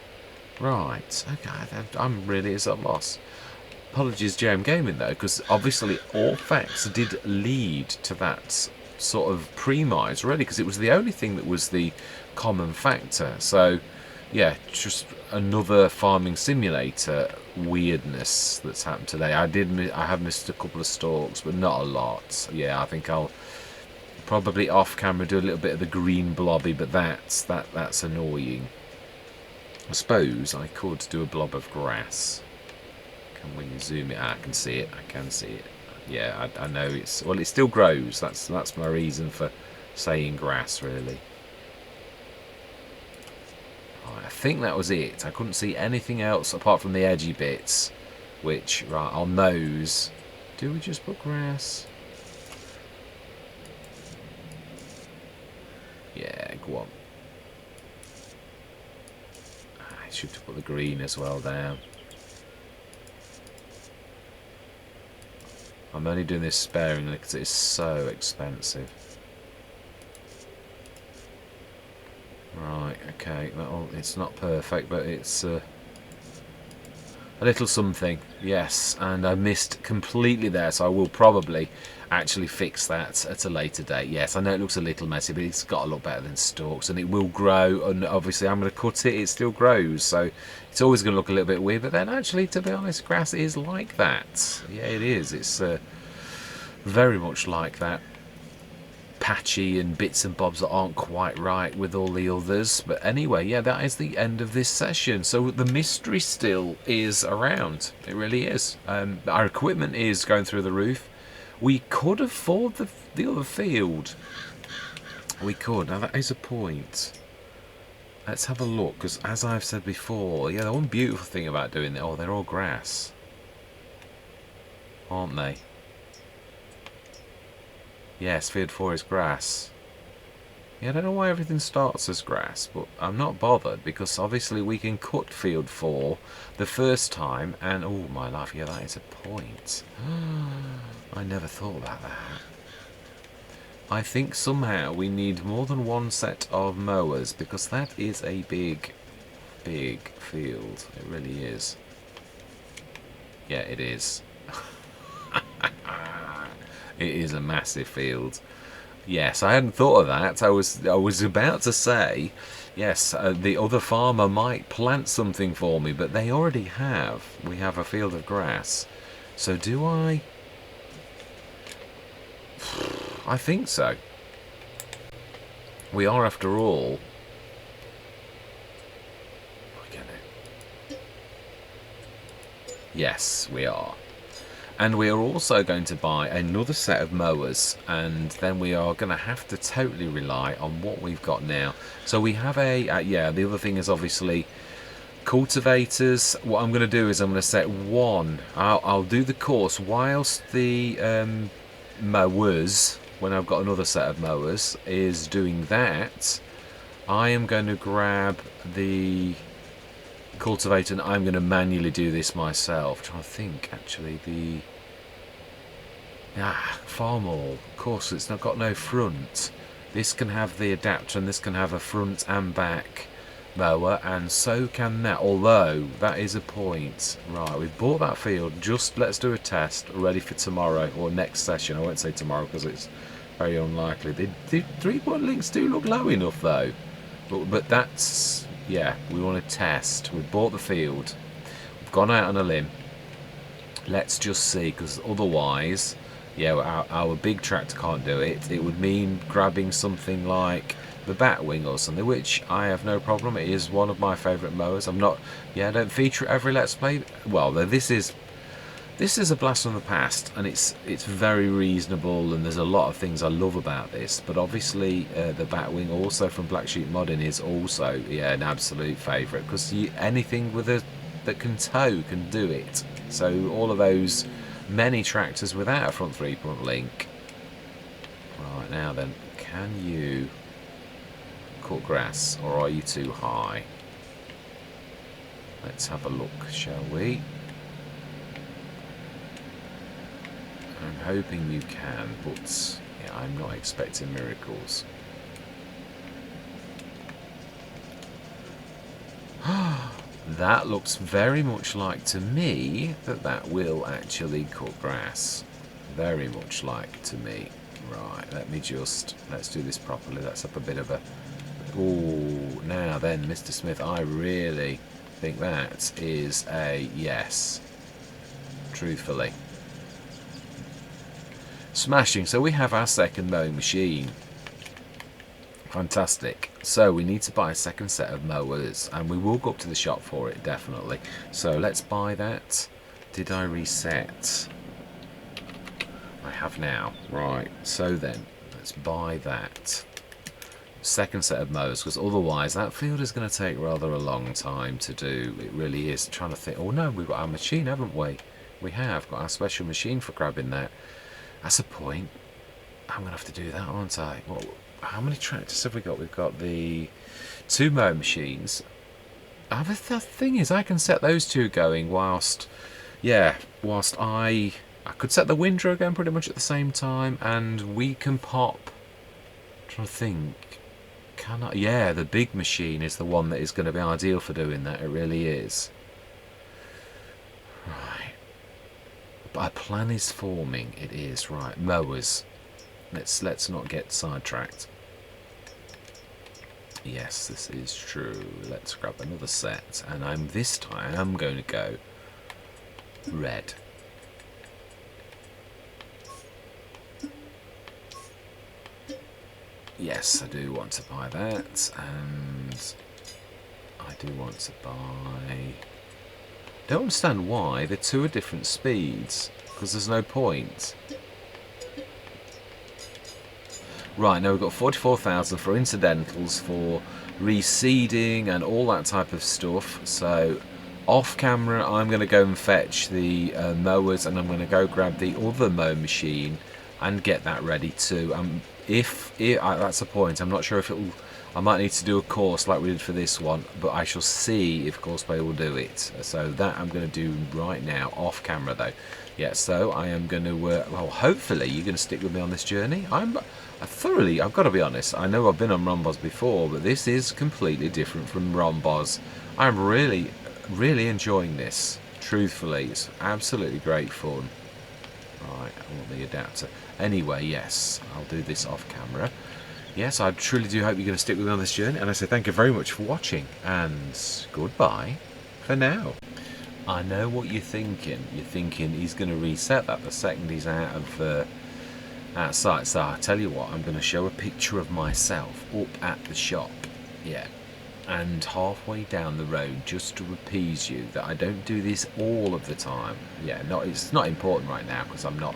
Right, okay, I'm really at a loss. Apologies JM Gaming though, because obviously all facts did lead to that sort of premise really, because it was the only thing that was the common factor. So yeah, just another farming simulator weirdness that's happened today. I have missed a couple of stalks, but not a lot. Yeah, I think I'll probably off camera do a little bit of the green blobby, but that's annoying. I suppose I could do a blob of grass. Can we zoom it out? I can see it. I can see it. Yeah, I know it still grows. That's my reason for saying grass really. I think that was it. I couldn't see anything else apart from the edgy bits, which, right, on those, do we just put grass? Yeah, go on. I should have put the green as well down. I'm only doing this sparingly because it's so expensive. Right, okay, it's not perfect, but it's a little something, yes, and I missed completely there, so I will probably actually fix that at a later date. Yes, I know it looks a little messy, but it's got to look better than stalks, and it will grow. And obviously I'm going to cut it, it still grows, so it's always going to look a little bit weird. But then actually, to be honest, grass is like that. Yeah, it is. It's very much like that. Patchy and bits and bobs that aren't quite right with all the others. But anyway, yeah, that is the end of this session. So the mystery still is around. It really is. Our equipment is going through the roof. We could afford the other field. We could. Now that is a point. Let's have a look, because as I've said before, yeah, the one beautiful thing about doing it, oh, they're all grass, aren't they? Yes, field 4 is grass. Yeah, I don't know why everything starts as grass, but I'm not bothered, because obviously we can cut field 4 the first time, and oh my life, yeah, that is a point. I never thought about that. I think somehow we need more than one set of mowers, because that is a big field. It really is. Yeah, it is. It is a massive field. Yes, I hadn't thought of that. I was about to say, yes, the other farmer might plant something for me, but they already have. We have a field of grass. So do I? I think so. We are, after all. Yes, we are. And we are also going to buy another set of mowers, and then we are going to have to totally rely on what we've got now. So we have yeah, the other thing is obviously cultivators. What I'm going to do is I'm going to set one. I'll do the course whilst the mowers, when I've got another set of mowers, is doing that. I am going to grab the cultivator, and I'm going to manually do this myself. I'm trying to think, actually, the farm all, of course, it's not got no front. This can have the adapter, and this can have a front and back mower, and so can that, although that is a point. Right, we've bought that field. Just let's do a test ready for tomorrow or next session. I won't say tomorrow because it's very unlikely. The 3-point links do look low enough though, but that's, yeah, we want to test. We've bought the field, we've gone out on a limb. Let's just see, because otherwise, yeah, our big tractor can't do it. It would mean grabbing something like the Batwing or something, which I have no problem. It is one of my favourite mowers. I don't feature it every Let's Play. Well, this is a blast from the past, and it's very reasonable, and there's a lot of things I love about this. But obviously, the Batwing, also from Black Sheep Modding, is also, yeah, an absolute favourite, because anything with that can tow can do it. So all of those many tractors without a front 3-point link. Right, now then, can you cut grass, or are you too high? Let's have a look, shall we? I'm hoping you can, but yeah, I'm not expecting miracles. That looks very much like to me that will actually cut grass. Very much like to me. Right, let's do this properly. Let's have a bit of a... Oh, now then, Mr. Smith, I really think that is a yes. Truthfully. Smashing. So we have our second mowing machine. Fantastic. So we need to buy a second set of mowers, and we will go up to the shop for it, definitely. So let's buy that. Did I reset? I have now. Right, so then let's buy that second set of mowers, because otherwise that field is going to take rather a long time to do. It really is. Trying to think. Oh no, we've got our machine, haven't we? We have got our special machine for grabbing that. That's a point. I'm going to have to do that, aren't I? Well, how many tractors have we got? We've got the 2 mow machines. The thing is, I can set those 2 going whilst I could set the windrow going pretty much at the same time, and we can pop. I'm trying to think. Can I? Yeah, the big machine is the one that is going to be ideal for doing that. It really is. Right. a plan is forming. It is, right. Mowers. Let's not get sidetracked. Yes, this is true. Let's grab another set, and this time I'm going to go red. Yes, I do want to buy that, and I do want to buy... Don't understand why they're two at different speeds, because there's no point. Right, now we've got 44,000 for incidentals, for reseeding and all that type of stuff. So off camera I'm going to go and fetch the mowers, and I'm going to go grab the other mow machine and get that ready too. If that's the point, I'm not sure if it'll... I might need to do a course like we did for this one, but I shall see if Courseplay will do it. So that I'm going to do right now, off camera though. Yeah, so I am going to, well, hopefully you're going to stick with me on this journey. I've got to be honest, I know I've been on Romboz before, but this is completely different from Romboz. I'm really, really enjoying this, truthfully. It's absolutely great fun. Right, I want the adapter. Anyway, yes, I'll do this off camera. Yes, I truly do hope you're going to stick with me on this journey, and I say thank you very much for watching, and goodbye for now. I know what you're thinking. You're thinking he's going to reset that the second he's out of outside. So I tell you what, I'm going to show a picture of myself up at the shop. Yeah. And halfway down the road, just to appease you that I don't do this all of the time. Yeah, it's not important right now because I'm not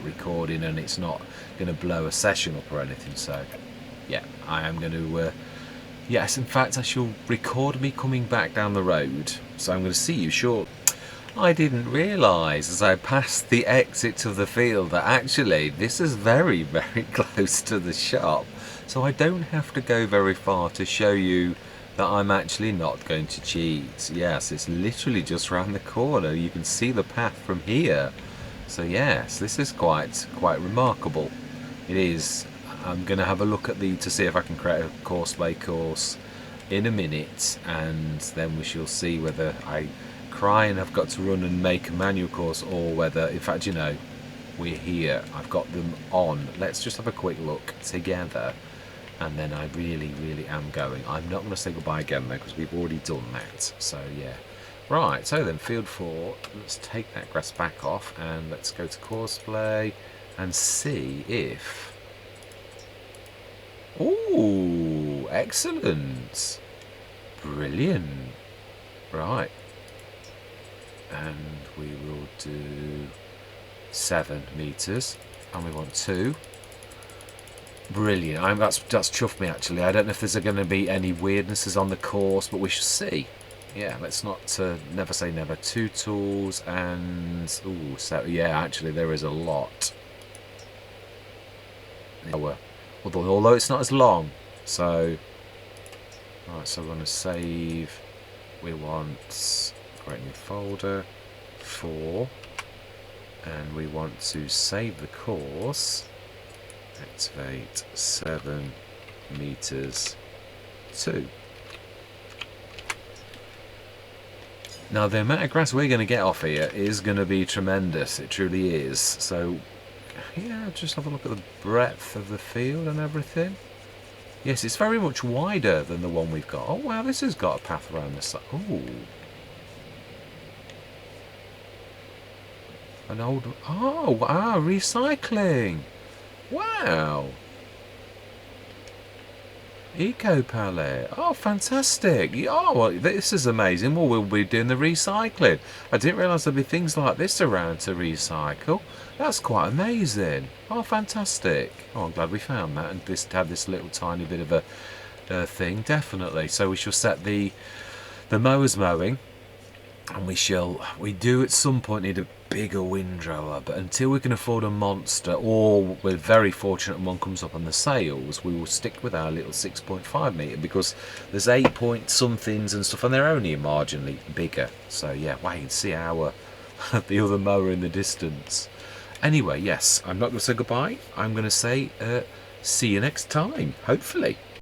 recording, and it's not going to blow a session up or anything. So yeah, I am going to yes, in fact I shall record me coming back down the road, so I'm going to see you shortly. I didn't realise as I passed the exit of the field that actually this is very, very close to the shop, so I don't have to go very far to show you that I'm actually not going to cheat. Yes, it's literally just round the corner. You can see the path from here. So yes, this is quite remarkable. It is. I'm going to have a look at to see if I can create a Courseplay course in a minute, and then we shall see whether I cry and I've got to run and make a manual course, or whether, in fact, you know, we're here. I've got them on. Let's just have a quick look together. And then I really, really am going. I'm not going to say goodbye again though, because we've already done that. So yeah. Right, so then field 4, let's take that grass back off, and let's go to Courseplay and see if... Ooh, excellent. Brilliant. Right. And we will do 7 meters, and we want 2. Brilliant. That's chuffed me actually. I don't know if there's going to be any weirdnesses on the course, but we shall see. Yeah, let's not never say never. 2 tools and ooh, so yeah, actually there is a lot. Although it's not as long. So right, so we're going to save. We want create new folder 4, and we want to save the course. Activate 7 meters 2. Now the amount of grass we're going to get off here is going to be tremendous. It truly is. So yeah, just have a look at the breadth of the field and everything. Yes, it's very much wider than the one we've got. Oh wow, this has got a path around the side. Ooh. An old... Oh wow, recycling. Wow. Eco palette. Oh, fantastic. Oh, well, this is amazing. Well, we'll be doing the recycling. I didn't realise there'd be things like this around to recycle. That's quite amazing. Oh, fantastic. Oh, I'm glad we found that, and this had this little tiny bit of a thing. Definitely. So we shall set the mowers mowing, and we do at some point need a bigger windrower, but until we can afford a monster, or we're very fortunate and one comes up on the sales, we will stick with our little 6.5 metre, because there's 8 point somethings and stuff, and they're only marginally bigger. So yeah, wow, you can see our the other mower in the distance. Anyway, yes, I'm not going to say goodbye. I'm going to say see you next time, hopefully.